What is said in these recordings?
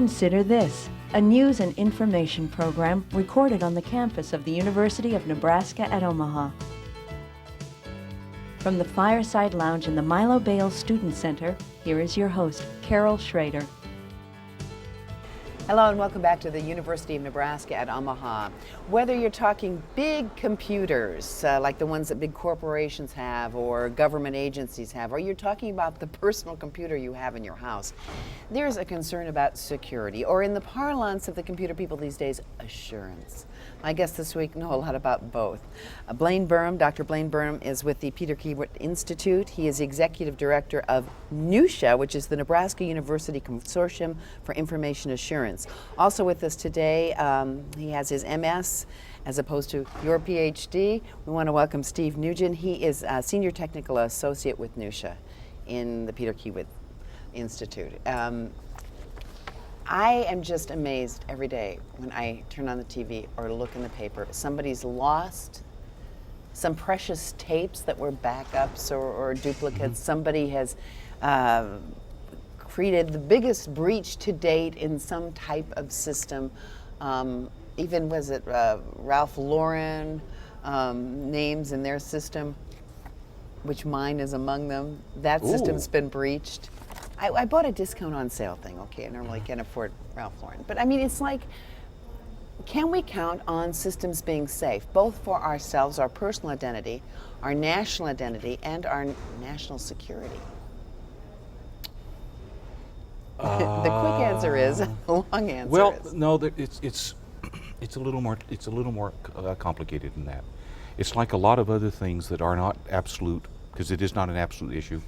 Consider this, a news and information program recorded on the campus of the University of Nebraska at Omaha. From the Fireside Lounge in the Milo Bale Student Center, here is your host, Carol Schrader. Hello and welcome back to the University of Nebraska at Omaha. Whether you're talking big computers, like the ones that big corporations have or government agencies have, or you're talking about the personal computer you have in your house, there's a concern about security, or in the parlance of the computer people these days, assurance. My guests this week know a lot about both. Blaine Burnham, Dr. Blaine Burnham is with the Peter Kiewit Institute. He is the Executive Director of NUSHA, which is the Nebraska University Consortium for Information Assurance. Also with us today, he has his MS as opposed to your PhD. We want to welcome Steve Nugent. He is a Senior Technical Associate with NUSHA in the Peter Kiewit Institute. I am just amazed every day when I turn on the TV or look in the paper. Somebody's lost some precious tapes that were backups or duplicates. Somebody has created the biggest breach to date in some type of system. Even was it Ralph Lauren names in their system, which mine is among them. That system's been breached. I bought a discount on sale thing, okay, I normally can't afford Ralph Lauren. But I mean, it's like, can we count on systems being safe, both for ourselves, our personal identity, our national identity, and our national security? The quick answer is, the long answer well, is. no, it's a little more complicated than that. It's like a lot of other things that are not absolute, because it is not an absolute issue.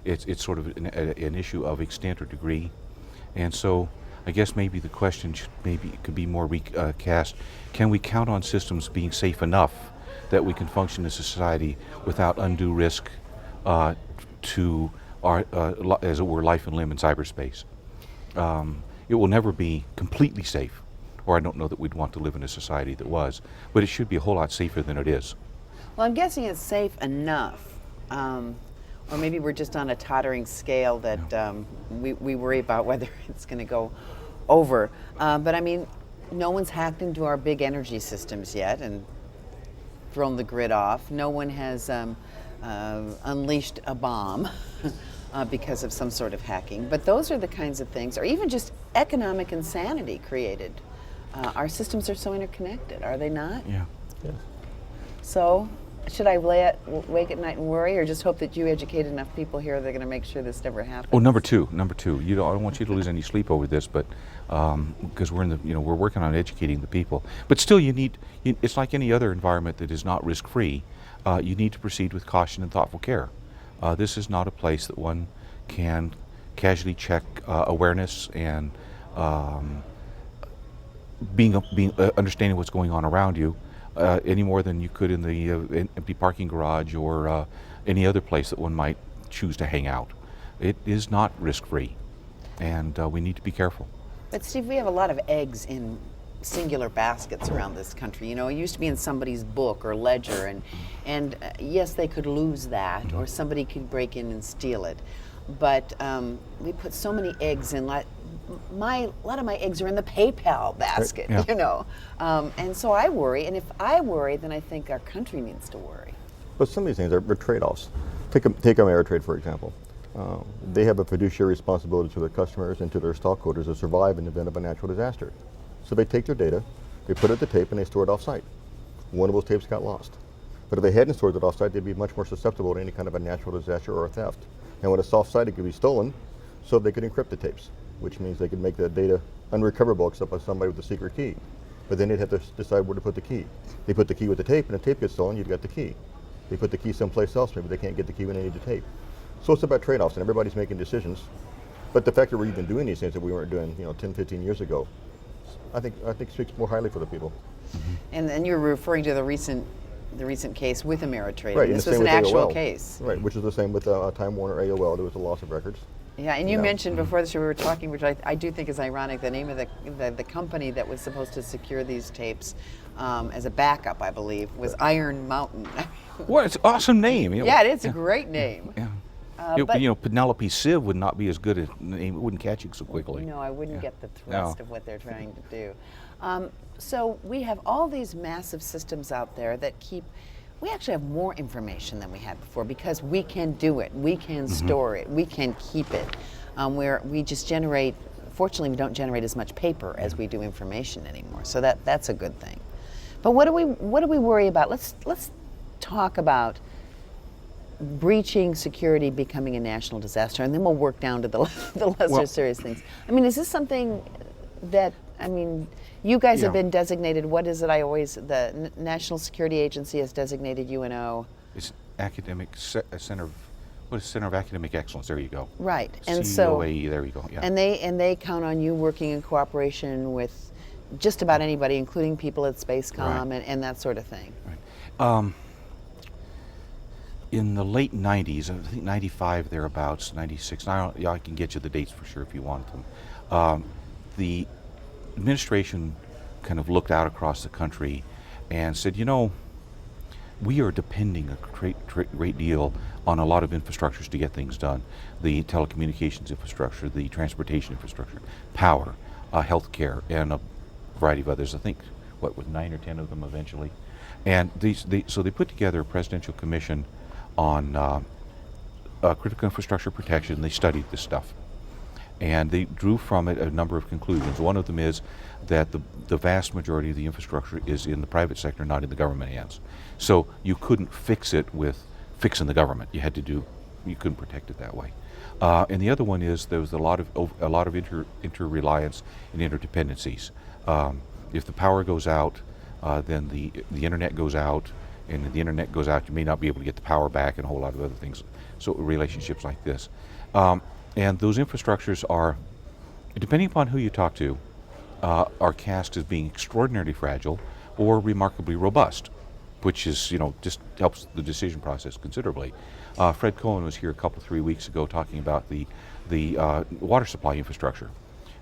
It's sort of an issue of extent or degree, and so I guess maybe the question could be more recast. Can we count on systems being safe enough that we can function as a society without undue risk to our, as it were, life and limb in cyberspace? It will never be completely safe, or I don't know that we'd want to live in a society that was, but it should be a whole lot safer than it is. Well, I'm guessing it's safe enough. Or maybe we're just on a tottering scale that we worry about whether it's going to go over. But I mean, no one's hacked into our big energy systems yet and thrown the grid off. No one has unleashed a bomb because of some sort of hacking. But those are the kinds of things, or even just economic insanity created. Our systems are so interconnected, are they not? Yeah. Yes. So, should I wake at night and worry, or just hope that you educate enough people here that are going to make sure this never happens? Oh, number two. I don't want you to lose any sleep over this, but because we're we're working on educating the people. But still, it's like any other environment that is not risk-free. You need to proceed with caution and thoughtful care. This is not a place that one can casually check awareness and understanding what's going on around you. Any more than you could in the empty parking garage or any other place that one might choose to hang out. It is not risk-free, and we need to be careful. But Steve, we have a lot of eggs in singular baskets around this country. You know, it used to be in somebody's book or ledger, and yes, they could lose that, or somebody could break in and steal it. But we put so many eggs in. A lot of my eggs are in the PayPal basket, Yeah. you know. And so I worry, and if I worry, then I think our country needs to worry. But some of these things are trade-offs. Take Ameritrade, for example. They have a fiduciary responsibility to their customers and to their stockholders to survive in the event of a natural disaster. So they take their data, they put it at the tape, and they store it off-site. One of those tapes got lost. But if they hadn't stored it off-site, they'd be much more susceptible to any kind of a natural disaster or a theft. And when it's off-site, it could be stolen, so they could encrypt the tapes, which means they could make the data unrecoverable except by somebody with a secret key. But then they'd have to decide where to put the key. They put the key with the tape, and the tape gets stolen, you've got the key. They put the key someplace else, maybe they can't get the key when they need the tape. So it's about trade-offs, and everybody's making decisions. But the fact that we're even doing these things that we weren't doing 10, 15 years ago, I think speaks more highly for the people. And then you're referring to the recent case with Ameritrade. Right, This and was the an same with actual AOL. case. Right, which is the same with Time Warner AOL. There was a loss of records. Yeah, and you Yeah. mentioned before the show we were talking, which I do think is ironic, the name of the company that was supposed to secure these tapes as a backup, I believe, was Iron Mountain. What? It's an awesome name. Yeah, it is a great name. Yeah. but- Penelope Sieve would not be as good at it wouldn't catch you so quickly. No, I wouldn't Yeah. get the thrust No. of what they're trying to do. So we have all these massive systems out there that we actually have more information than we had before because we can do it, we can store it, we can keep it. Where we just fortunately we don't generate as much paper as we do information anymore. So that's a good thing. But what do we worry about? Let's talk about breaching security becoming a national disaster, and then we'll work down to the lesser serious things. I mean, is this something that, you guys have Yeah. been designated, what is it the National Security Agency has designated UNO? It's center of academic excellence. There you go. Right, and so, COAE, there you go. Yeah. and they count on you working in cooperation with just about anybody, including people at Spacecom Right. and that sort of thing. Right. In the late 90s, I think 95 thereabouts, 96, I can get you the dates for sure if you want them. The administration kind of looked out across the country and said, we are depending a great deal on a lot of infrastructures to get things done. The telecommunications infrastructure, the transportation infrastructure, power, healthcare, and a variety of others. I think, with 9 or 10 of them eventually. And so they put together a presidential commission on critical infrastructure protection. They studied this stuff. And they drew from it a number of conclusions. One of them is that the vast majority of the infrastructure is in the private sector, not in the government hands. So you couldn't fix it with fixing the government. You couldn't protect it that way. And the other one is there was a lot of interreliance and interdependencies. If the power goes out, then the internet goes out, and if the internet goes out, you may not be able to get the power back and a whole lot of other things. So relationships like this. And those infrastructures are, depending upon who you talk to, are cast as being extraordinarily fragile or remarkably robust, which is, just helps the decision process considerably. Fred Cohen was here 3 weeks ago talking about the water supply infrastructure.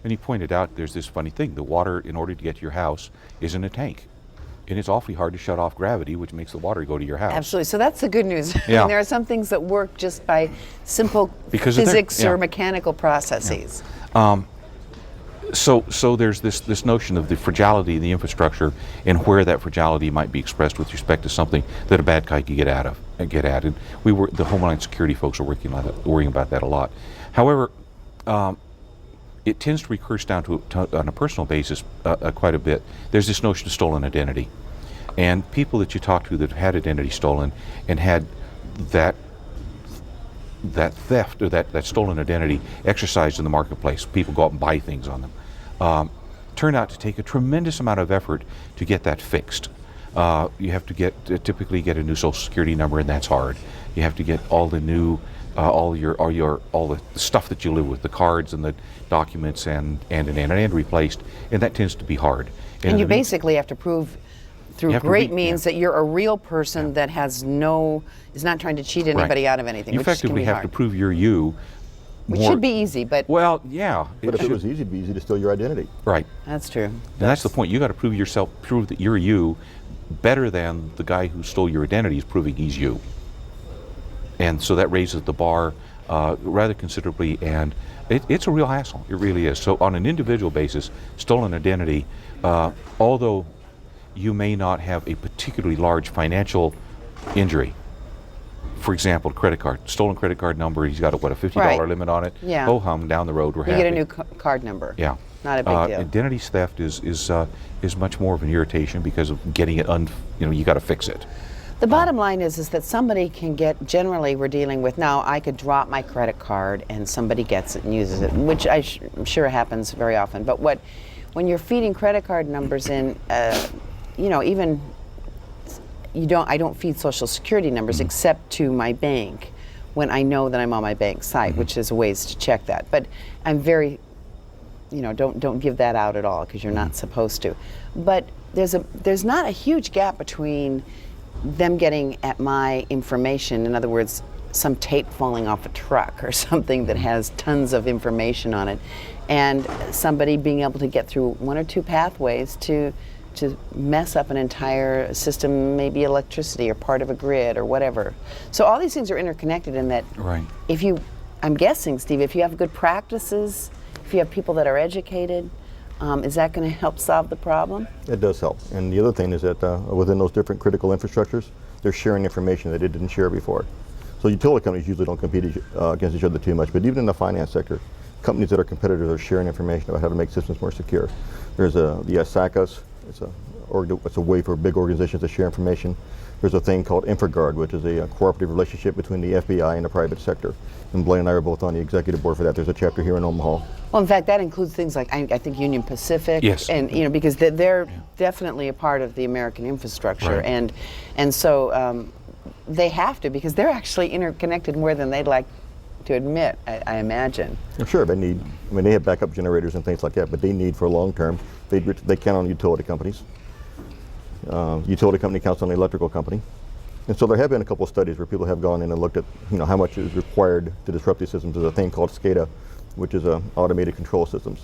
And he pointed out there's this funny thing. The water, in order to get to your house, is in a tank. And it's awfully hard to shut off gravity, which makes the water go to your house. Absolutely. So that's the good news. Yeah. There are some things that work just by simple Because of physics yeah. or mechanical processes. So there's this notion of the fragility of the infrastructure and where that fragility might be expressed with respect to something that a bad guy could get at. And the Homeland Security folks are worrying about that a lot. However, it tends to recurse down to on a personal basis quite a bit. There's this notion of stolen identity. And people that you talk to that have had identity stolen and had that theft or that stolen identity exercised in the marketplace, people go out and buy things on them, turn out to take a tremendous amount of effort to get that fixed. You have to typically get a new Social Security number, and that's hard. You have to get all the new all the stuff that you live with, the cards and the documents and replaced, and that tends to be hard. And you basically have to prove through great means that you're a real person that is not trying to cheat anybody out of anything. You which can effectively be have hard. to prove you're you. Which should be easy, but Well, yeah. But if it was easy, it'd be easy to steal your identity. Right. that's true. And that's the point. You got to prove that you're you better than the guy who stole your identity is proving he's you. And so that raises the bar rather considerably, and it's a real hassle. It really is. So on an individual basis, stolen identity, although you may not have a particularly large financial injury, for example, credit card, stolen credit card number, he's got a $50 Right. lit on it. Yeah. Ho-hum, down the road, we're You happy. get a new card number. Yeah. Not a big deal. Identity theft is much more of an irritation because of getting it you got to fix it. The bottom line is that somebody can get, generally we're dealing with, now I could drop my credit card and somebody gets it and uses it, which I'm sure happens very often. But when you're feeding credit card numbers in, even, I don't feed Social Security numbers except to my bank when I know that I'm on my bank site, which is ways to check that. But I'm very, don't give that out at all because you're not supposed to. But there's not a huge gap between them getting at my information, in other words, some tape falling off a truck or something that has tons of information on it, and somebody being able to get through one or two pathways to to mess up an entire system, maybe electricity or part of a grid or whatever. So all these things are interconnected in that Right. if you, I'm guessing, Steve, if you have good practices, if you have people that are educated, is that going to help solve the problem? It does help. And the other thing is that within those different critical infrastructures, they're sharing information that they didn't share before. So utility companies usually don't compete against each other too much, but even in the finance sector, companies that are competitors are sharing information about how to make systems more secure. There's the SACAS, it's a way for big organizations to share information. There's a thing called InfraGard, which is a cooperative relationship between the FBI and the private sector. And Blaine and I are both on the executive board for that. There's a chapter here in Omaha. Well, in fact, that includes things like I think Union Pacific, Yes. and because they're definitely a part of the American infrastructure, Right. and so they have to, because they're actually interconnected more than they'd like to admit, I imagine. I'm sure they need, I mean, they have backup generators and things like that, but they need for long term, they count on utility companies. Utility company counts on the electrical company. And so there have been a couple of studies where people have gone in and looked at, how much is required to disrupt these systems. There's a thing called SCADA, which is automated control systems.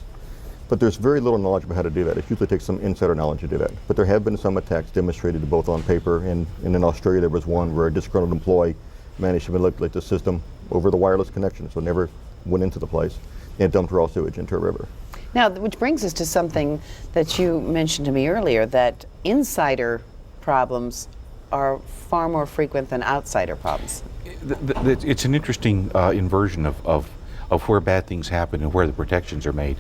But there's very little knowledge about how to do that. It usually takes some insider knowledge to do that. But there have been some attacks demonstrated both on paper, and in Australia there was one where a disgruntled employee managed to manipulate the system over the wireless connection, so it never went into the place, and dumped raw sewage into a river. Now, which brings us to something that you mentioned to me earlier, that insider problems are far more frequent than outsider problems. It's an interesting inversion of where bad things happen and where the protections are made.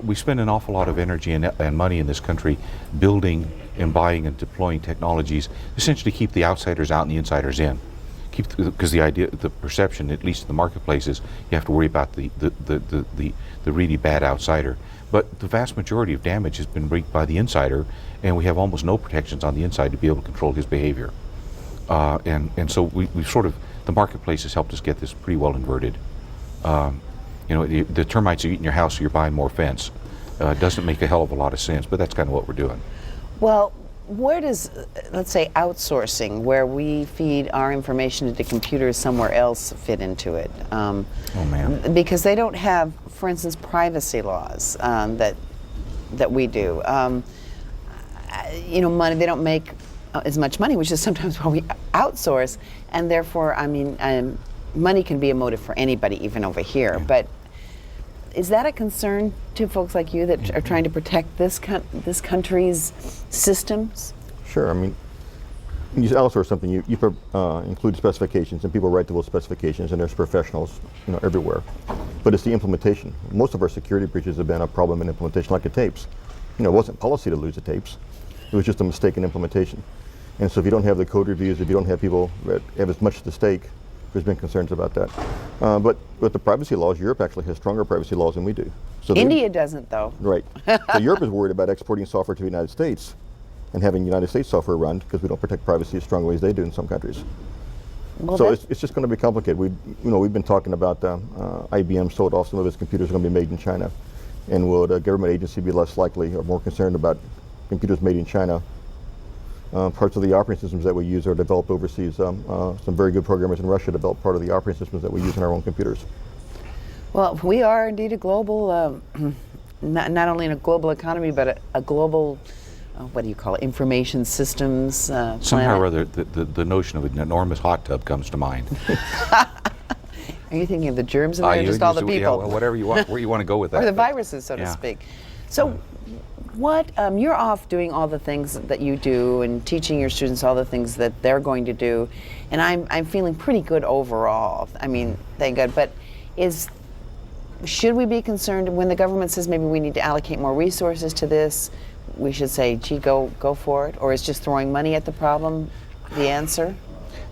We spend an awful lot of energy and money in this country building and buying and deploying technologies essentially keep the outsiders out and the insiders in. Because the perception, at least in the marketplace, is you have to worry about the really bad outsider. But the vast majority of damage has been wreaked by the insider, and we have almost no protections on the inside to be able to control his behavior. And so we've sort of, the marketplace has helped us get this pretty well inverted. The termites are eating your house, so you're buying more fence. It doesn't make a hell of a lot of sense, but that's kind of what we're doing. Well, where does, let's say, outsourcing, where we feed our information into computers somewhere else, fit into it? Oh, man. Because they don't have, for instance, privacy laws that we do. Money, they don't make as much money, which is sometimes why we outsource, and therefore, money can be a motive for anybody, even over here. Yeah. But is that a concern to folks like you that are trying to protect this country's systems? Sure, when you outsource something, you include specifications, and people write those specifications, and there's professionals, everywhere. But it's the implementation. Most of our security breaches have been a problem in implementation, like the tapes. It wasn't policy to lose the tapes. It was just a mistake in implementation. And so if you don't have the code reviews, if you don't have people that have as much at stake, there's been concerns about that. But with the privacy laws, Europe actually has stronger privacy laws than we do. So India doesn't, though. Right. So Europe is worried about exporting software to the United States and having United States software run because we don't protect privacy as strongly as they do in some countries. Well, So it's just going to be complicated. We've been talking about IBM sold off some of its computers are going to be made in China. And will the government agency be less likely or more concerned about computers made in China? Parts of the operating systems that we use are developed overseas. Some very good programmers in Russia develop part of the operating systems that we use in our own computers. Well, we are indeed a global, not only in a global economy, but a global, what do you call it, information systems Somehow or planet. other, the notion of an enormous hot tub comes to mind. Are you thinking of the germs in there, or just all the people? Yeah, well, whatever you want, where you want to go with that. Or the but- viruses, so to yeah. speak. So what, you're off doing all the things that you do and teaching your students all the things that they're going to do, and I'm feeling pretty good overall. Thank God. But should we be concerned when the government says maybe we need to allocate more resources to this? We should say, gee, go for it? Or is just throwing money at the problem the answer?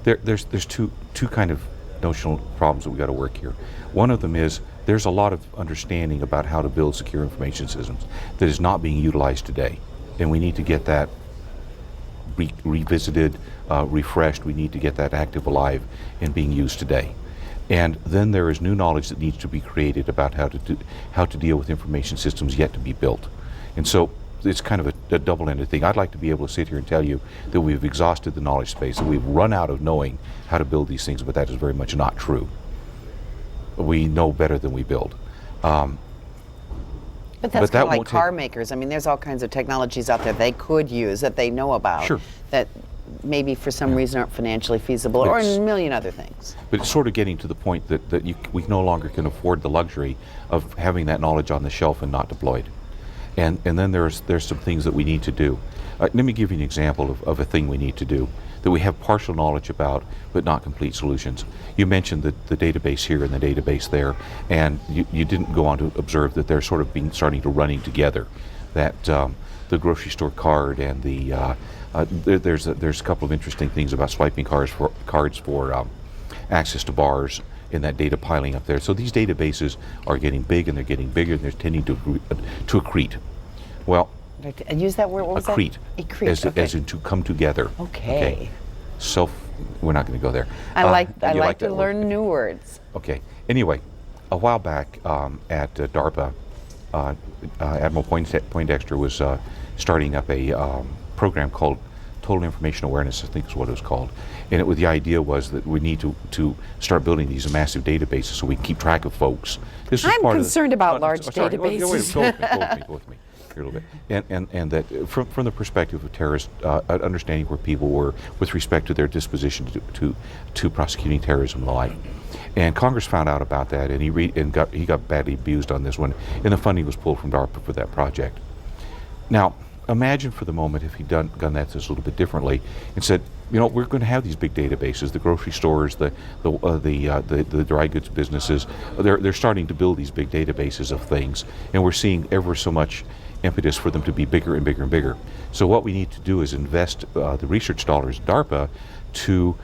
There's two kind of notional problems that we got to work here. One of them is there's a lot of understanding about how to build secure information systems that is not being utilized today, and we need to get that revisited, refreshed. We need to get that active, alive, and being used today. And then there is new knowledge that needs to be created about how to deal with information systems yet to be built. And so it's kind of a double-ended thing. I'd like to be able to sit here and tell you that we've exhausted the knowledge space, that we've run out of knowing how to build these things, but that is very much not true. We know better than we build. But that's kind that of like won't take- car makers. I mean, there's all kinds of technologies out there they could use that they know about. Sure. That maybe for some reason aren't financially feasible, or It's- a million other things. But it's sort of getting to the point that we no longer can afford the luxury of having that knowledge on the shelf and not deployed. And then there's some things that we need to do. Let me give you an example of a thing we need to do that we have partial knowledge about, but not complete solutions. You mentioned the database here and the database there, and you didn't go on to observe that they're sort of starting to running together. That the grocery store card and there's a couple of interesting things about swiping cards for access to bars and that data piling up there. So these databases are getting big and they're getting bigger and they're tending to accrete. Well, And use that word. What was accrete, that? Accrete. Okay. as in to come together. Okay. We're not going to go there. I You like to that word. learn new words. Okay. Anyway, a while back at DARPA, Admiral Poindexter was starting up a program called Total Information Awareness, I think is what it was called. And the idea was that we need to start building these massive databases so we can keep track of folks. This is I'm part concerned of the, about large sorry, wait, databases. go with me here a little bit. And that from the perspective of terrorists, understanding where people were with respect to their disposition to prosecuting terrorism and the like. And Congress found out about that, and he got badly abused on this one, and the funding was pulled from DARPA for that project. Now, imagine for the moment if he'd done that just a little bit differently and said, we're going to have these big databases. The grocery stores, the dry goods businesses, they're starting to build these big databases of things, and we're seeing ever so much impetus for them to be bigger and bigger and bigger. So what we need to do is invest the research dollars in DARPA to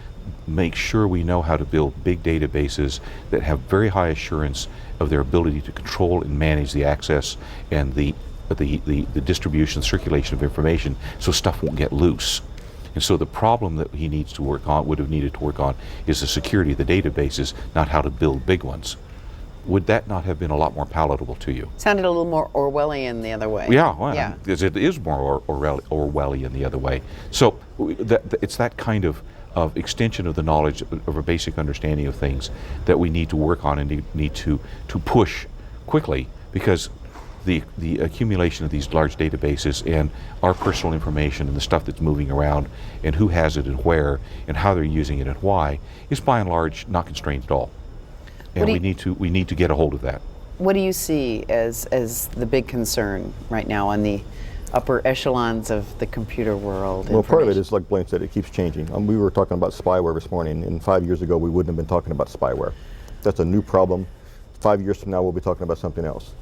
make sure we know how to build big databases that have very high assurance of their ability to control and manage the access and the distribution, circulation of information, so stuff won't get loose. And so the problem that he needs to would have needed to work on, is the security of the databases, not how to build big ones. Would that not have been a lot more palatable to you? Sounded a little more Orwellian the other way. Yeah, well, Yeah. because it is more Orwellian the other way. So it's that kind of extension of the knowledge of a basic understanding of things that we need to work on and need to push quickly, because the accumulation of these large databases and our personal information and the stuff that's moving around and who has it and where and how they're using it and why is by and large not constrained at all. And we need to get a hold of that. What do you see as the big concern right now on the upper echelons of the computer world? Well, part of it information? is, like Blaine said, it keeps changing. We were talking about spyware this morning, and 5 years ago we wouldn't have been talking about spyware. That's a new problem. 5 years from now we'll be talking about something else.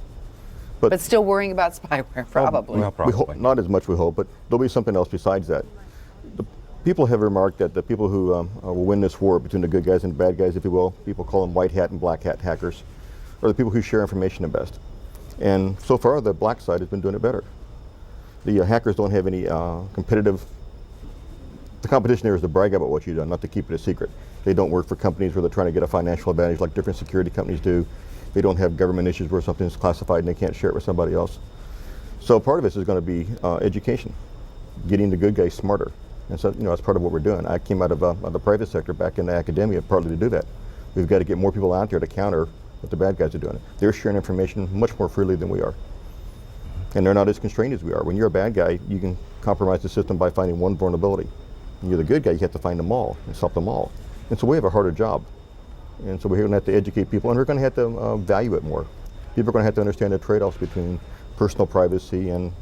But still worrying about spyware, probably. Well, We hope, probably. not as much we hope, but there'll be something else besides that. The people have remarked that the people who will win this war between the good guys and the bad guys, if you will, people call them white hat and black hat hackers, are the people who share information the best. And so far the black side has been doing it better. The hackers don't have any competitive, the competition there is to brag about what you've done, not to keep it a secret. They don't work for companies where they're trying to get a financial advantage like different security companies do. They don't have government issues where something's classified and they can't share it with somebody else. So part of this is going to be education, getting the good guys smarter. And so, that's part of what we're doing. I came out of the private sector back in the academia partly to do that. We've got to get more people out there to counter what the bad guys are doing. They're sharing information much more freely than we are. And they're not as constrained as we are. When you're a bad guy, you can compromise the system by finding one vulnerability. When you're the good guy, you have to find them all and stop them all. And so we have a harder job. And so we're going to have to educate people, and we're going to have to value it more. People are going to have to understand the trade-offs between personal privacy and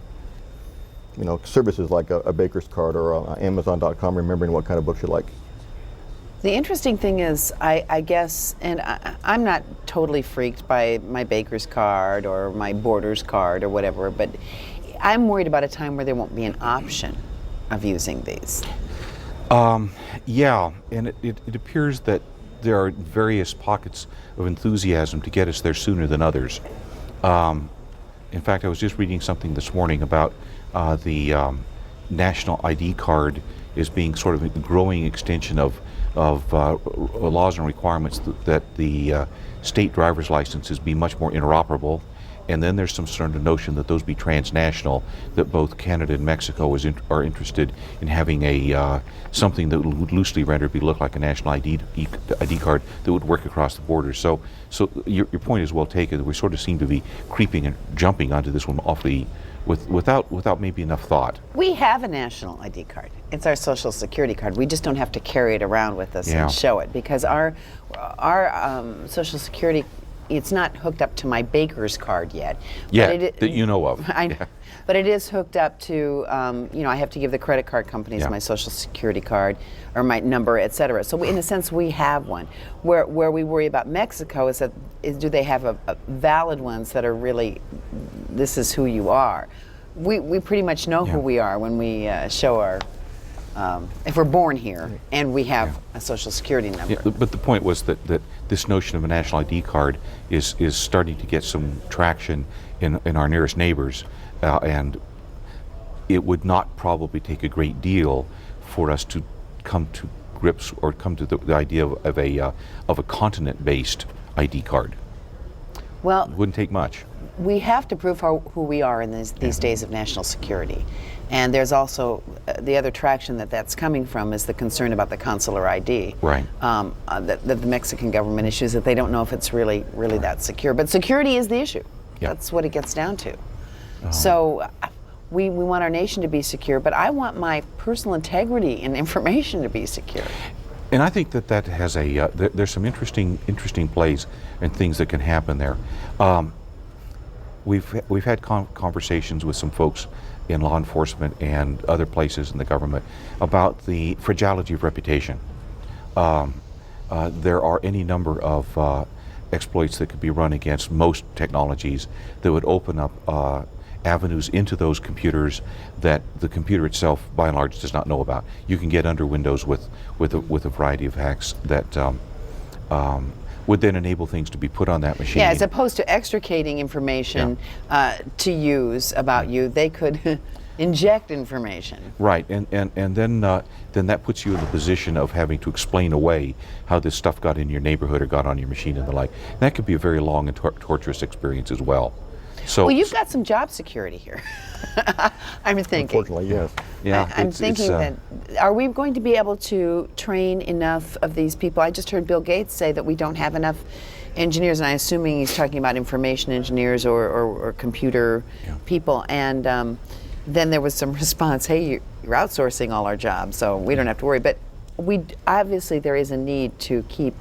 services like a Baker's card or Amazon.com, remembering what kind of books you like. The interesting thing is, I guess, and I'm not totally freaked by my Baker's card or my Borders card or whatever, but I'm worried about a time where there won't be an option of using these. Yeah, and it appears that there are various pockets of enthusiasm to get us there sooner than others. In fact, I was just reading something this morning about the national ID card is being sort of a growing extension of laws and requirements that the state driver's licenses be much more interoperable, And then there's some sort of notion that those be transnational, that both Canada and Mexico are interested in having a something that would loosely rendered look like a national ID card that would work across the border. So your point is well taken. We sort of seem to be creeping and jumping onto this one awfully without maybe enough thought. We have a national ID card. It's our Social Security card. We just don't have to carry it around with us Yeah. and show it, because our Social Security, it's not hooked up to my baker's card yet. Yeah, But it, that you know of. I, but it is hooked up to, I have to give the credit card companies Yeah. my Social Security card or my number, et cetera. So in a sense, we have one. Where we worry about Mexico is do they have a valid ones that are really, this is who you are. We pretty much know who Yeah. we are when we show our, if we're born here and we have a Social Security number. Yeah, but the point was that this notion of a national ID card is starting to get some traction in our nearest neighbors, and it would not probably take a great deal for us to come to grips or come to the idea of a continent-based ID card. Well, It wouldn't take much. we have to prove who we are in these days of national security. And there's also the other traction that's coming from is the concern about the consular ID. Right. That the Mexican government issues, that they don't know if it's really that secure. But security is the issue. Yeah. That's what it gets down to. So we want our nation to be secure, but I want my personal integrity and information to be secure. And I think that has there's some interesting plays and things that can happen there. We've had conversations with some folks in law enforcement and other places in the government about the fragility of reputation. There are any number of exploits that could be run against most technologies that would open up avenues into those computers that the computer itself, by and large, does not know about. You can get under Windows with a variety of hacks that would then enable things to be put on that machine. Yeah, as opposed to extricating information to use about you, they could inject information. Right, and then that puts you in the position of having to explain away how this stuff got in your neighborhood or got on your machine and the like. And that could be a very long and torturous experience as well. So, Well, you've got some job security here. I'm thinking. Unfortunately, yes. yeah, I'm it's, thinking that, are we going to be able to train enough of these people? I just heard Bill Gates say that we don't have enough engineers, and I'm assuming he's talking about information engineers or computer people. And then there was some response, hey, you're outsourcing all our jobs, so we don't have to worry. But obviously there is a need to keep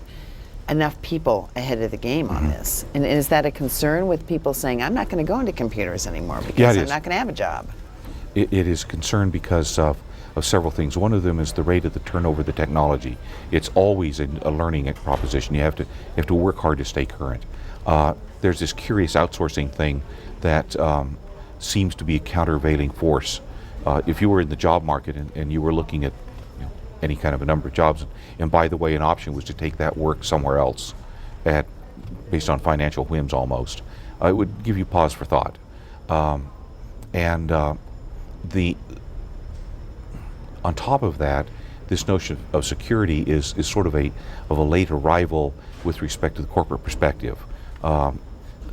enough people ahead of the game on this. And is that a concern with people saying, I'm not going to go into computers anymore because I'm not going to have a job? It is concerned because of several things. One of them is the rate of the turnover of the technology. It's always a learning proposition. You have to work hard to stay current. There's this curious outsourcing thing that seems to be a countervailing force. If you were in the job market and you were looking at any kind of a number of jobs, and by the way, an option was to take that work somewhere else based on financial whims almost, it would give you pause for thought. On top of that, this notion of security is sort of a late arrival with respect to the corporate perspective.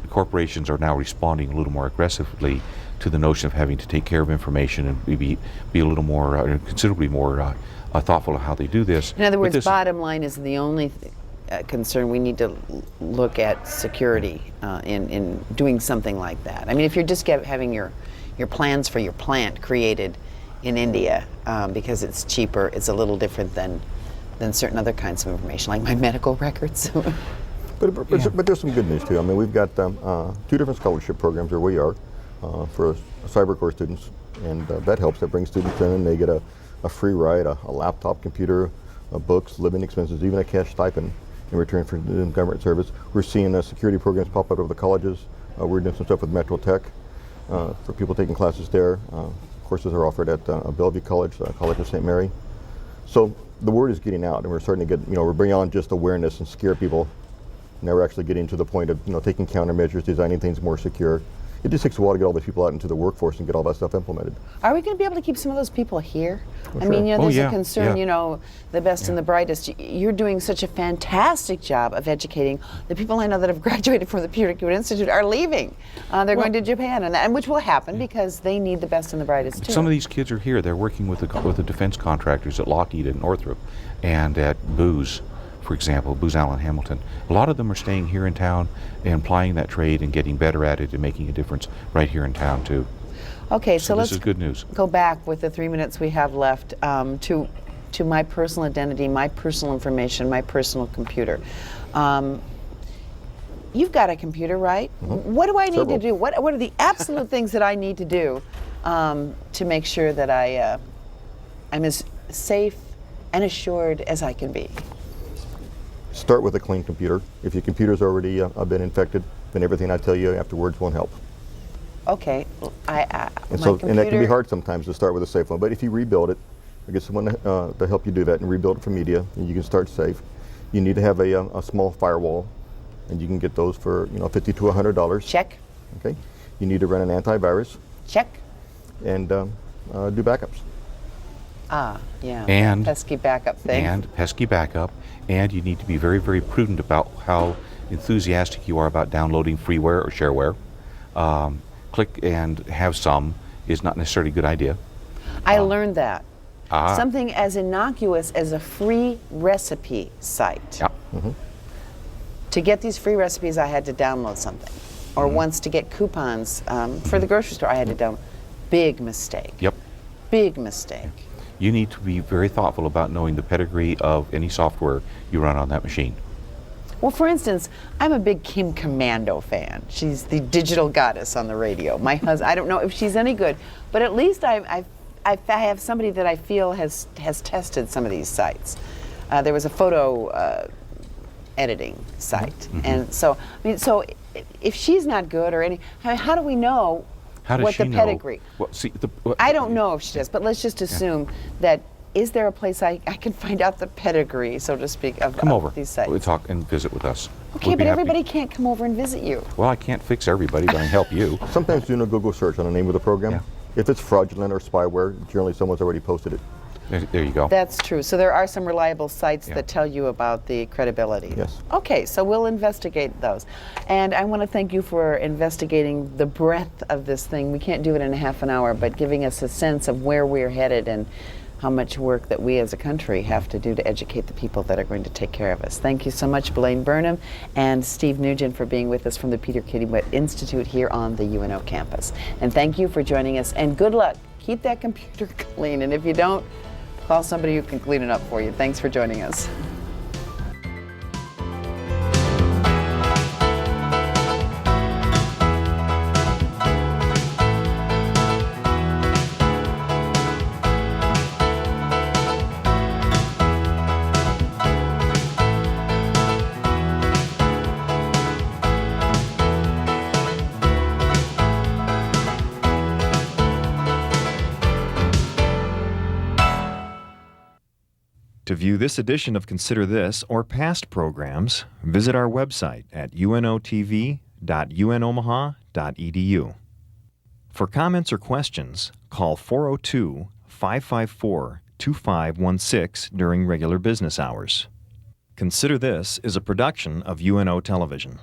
Corporations are now responding a little more aggressively to the notion of having to take care of information and be a little more, considerably more thoughtful of how they do this. In other But words, this- bottom line is the only concern. We need to look at security in doing something like that. I mean, if you're just having your plans for your plant created in India because it's cheaper, it's a little different than certain other kinds of information, like my medical records. But there's some good news too. I mean, we've got 2 different scholarship programs where we are for cyber core students, and that helps. That brings students in and they get a free ride, a laptop, computer, books, living expenses, even a cash stipend in return for doing government service. We're seeing security programs pop out of the colleges. We're doing some stuff with Metro Tech for people taking classes there. Courses are offered at Bellevue College, College of St. Mary. So the word is getting out, and we're starting to get, we're beyond just awareness and scare people. Now we're actually getting to the point of, taking countermeasures, designing things more secure, it just takes a while to get all these people out into the workforce and get all that stuff implemented. Are we going to be able to keep some of those people here? I sure. mean, you know, Oh, there's yeah, a concern, yeah. you know, the best and the brightest. You're doing such a fantastic job of educating. The people I know that have graduated from the Peter Kiewit Institute are leaving. They're going to Japan, and which will happen because they need the best and the brightest too. Some of these kids are here. They're working with the defense contractors at Lockheed and Northrop and at Booz, for example, Booz Allen Hamilton. A lot of them are staying here in town and applying that trade and getting better at it and making a difference right here in town too. Okay, So so this let's is good news. go back with the 3 minutes we have left to my personal identity, my personal information, my personal computer. You've got a computer, right? Mm-hmm. What do I need Several. to do? What are the absolute things that I need to do to make sure that I'm as safe and assured as I can be? Start with a clean computer. If your computer's already been infected, then everything I tell you afterwards won't help. Okay, And my so, and that can be computer- hard sometimes to start with a safe one. But if you rebuild it, or get someone to help you do that and rebuild it from media, and you can start safe. You need to have a small firewall, and you can get those for $50 to $100. Check, Okay. You need to run an antivirus check. and do backups. Yeah. And- pesky backup thing. And pesky backup, and you need to be very, very prudent about how enthusiastic you are about downloading freeware or shareware. Click and have some is not necessarily a good idea. I learned that. Ah. Something as innocuous as a free recipe site. Yep. To get these free recipes, I had to download something. Or once to get coupons for the grocery store, I had to download. Big mistake. Yep. Big mistake. You need to be very thoughtful about knowing the pedigree of any software you run on that machine. Well, for instance, I'm a big Kim Commando fan. She's the digital goddess on the radio. My husband, I don't know if she's any good, but at least I have somebody that I feel has tested some of these sites. There was a photo editing site, and so so if she's not good or any, how do we know How does what she the know? pedigree? Well, see, I don't know if she does, but let's just assume that. Is there a place I can find out the pedigree, so to speak, of, Come of over. these sites? We'll talk and visit with us. Okay, We'd be but happy. everybody can't come over and visit you. Well, I can't fix everybody, but I can help you. Sometimes doing a Google search on the name of the program, Yeah. if it's fraudulent or spyware, generally someone's already posted it. There you go. That's true. So there are some reliable sites Yeah. that tell you about the credibility. Yes. Okay, so we'll investigate those. And I want to thank you for investigating the breadth of this thing. We can't do it in a half an hour, but giving us a sense of where we're headed and how much work that we as a country have to do to educate the people that are going to take care of us. Thank you so much, Blaine Burnham and Steve Nugent, for being with us from the Peter Kiewit Institute here on the UNO campus. And thank you for joining us, and good luck. Keep that computer clean, and if you don't, call somebody who can clean it up for you. Thanks for joining us. To view this edition of Consider This or past programs, visit our website at unotv.unomaha.edu. For comments or questions, call 402-554-2516 during regular business hours. Consider This is a production of UNO Television.